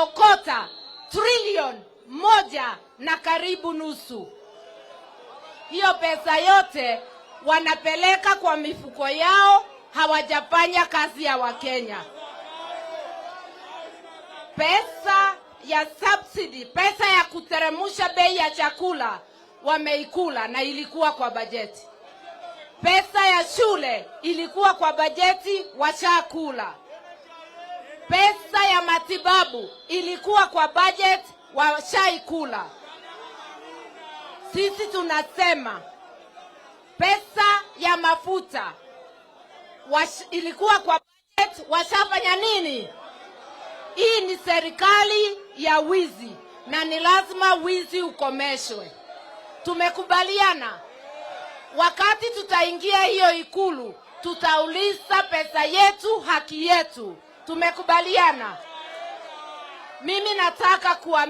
wameokota trilioni 1 na karibu nusu. Hiyo pesa yote wanapeleka kwa mifuko yao, hawajafanya kazi ya Wakenya. Pesa ya subsidy, pesa ya kuteremusha bei ya chakula wameikula na ilikuwa kwa bajeti. Pesa ya shule ilikuwa kwa bajeti, washakula. Pesa ya matibabu ilikuwa kwa bajeti, washaikula. Sisi tunasema pesa ya mafuta ilikuwa kwa bajeti, washafanya nini? Hii ni serikali ya wizi na ni lazima wizi ukomeshwe. Tumekubaliana wakati tutaingia hiyo ikulu tutauliza pesa yetu, haki yetu. Tumekubaliana. Mimi nataka kuambia